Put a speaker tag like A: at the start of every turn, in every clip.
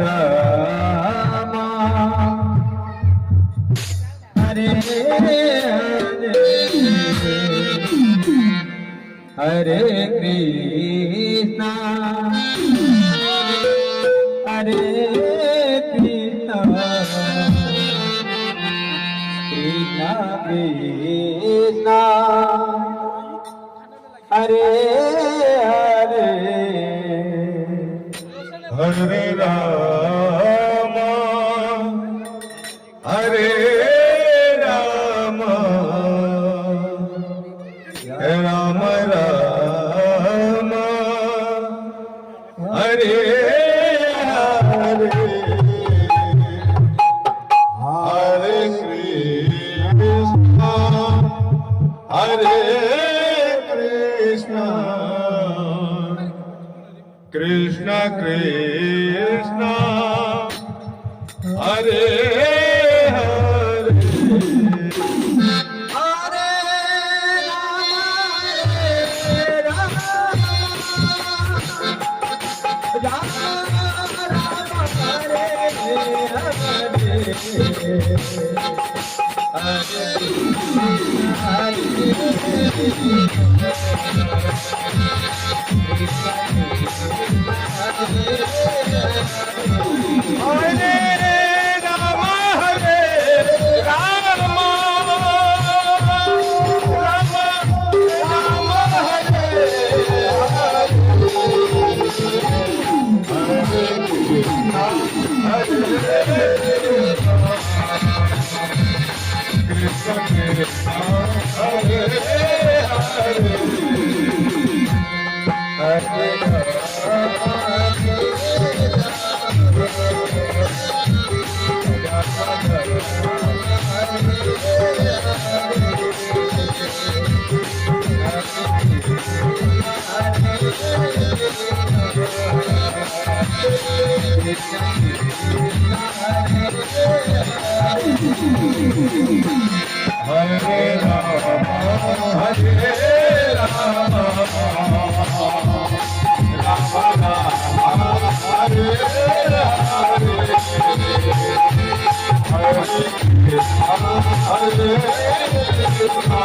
A: Rama Hare Hare Krishna Hare Krishna Krishna Krishna Hare Hare Hare Ram Hare Ram Ram Ram Hare Hare Hare Krishna Hare Krishna Krishna Krishna Hare Hare Hare Ram Ram Hare Krishna Hare Krishna Krishna Krishna Hare Hare Hare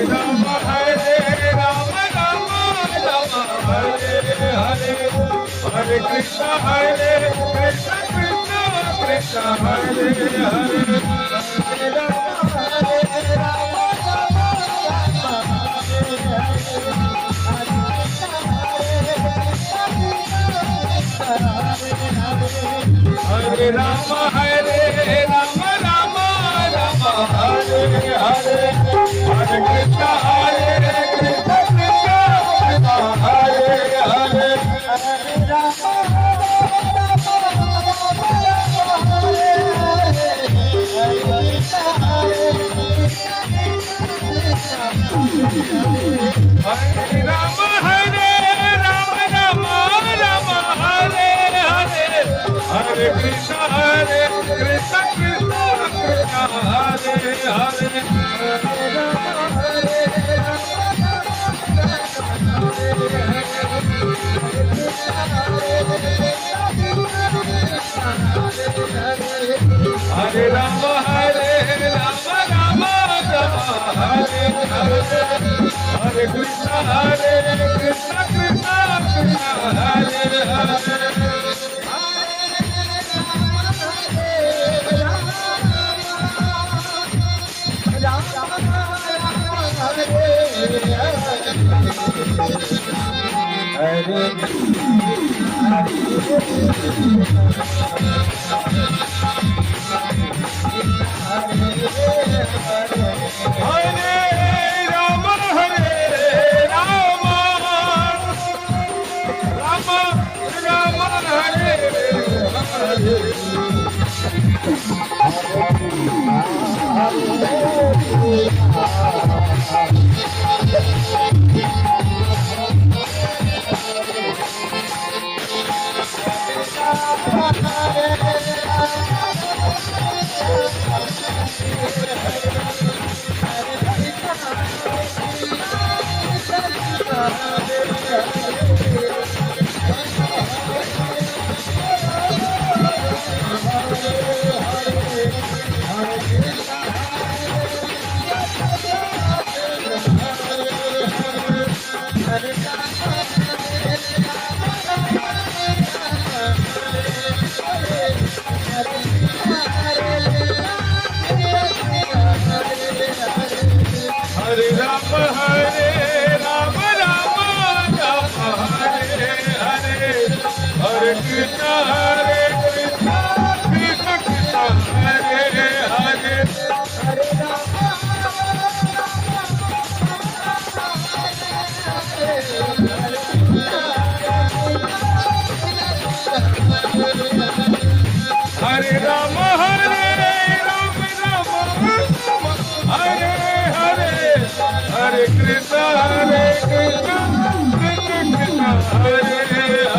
A: Rama Hare Rama Hare Rama Rama Rama Hare Hare Hare Krishna Hare Krishna Krishna Krishna Hare Hare Hare Rama Hare Rama Hare Rama Rama Rama Hare Hare Hare Krishna Hare Krishna Krishna Krishna Hare Hare Hare Rama Hare Hare Rama Hare Rama Rama Rama Hare Hare Hare Krishna Hare Krishna Krishna Krishna Hare Hare Hare Rama, Hare Rama, Rama Rama, Hare Hare, Hare Krishna, Krishna Krishna, Hare Hare. Hare Rama, Hare Rama, Rama Rama, Hare Hare, Hare Krishna, Krishna Krishna, Hare Hare.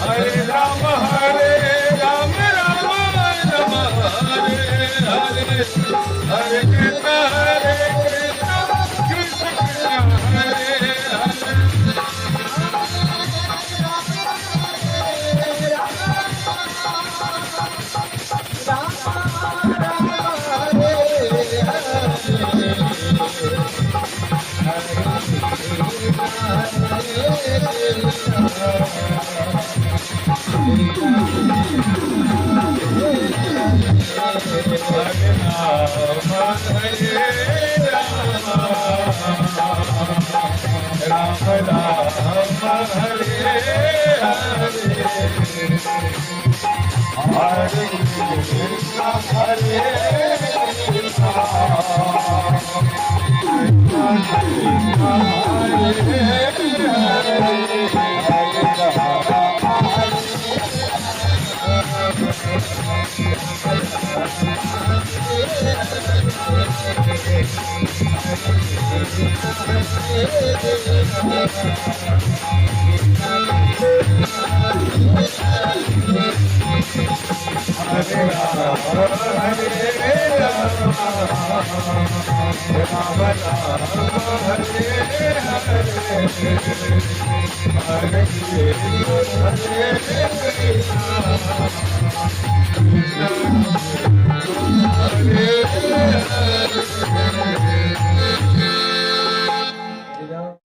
A: Hare Rama, Hare Rama, Rama Rama, Hare Hare, Hare Krishna, Krishna Krishna, Hare Hare.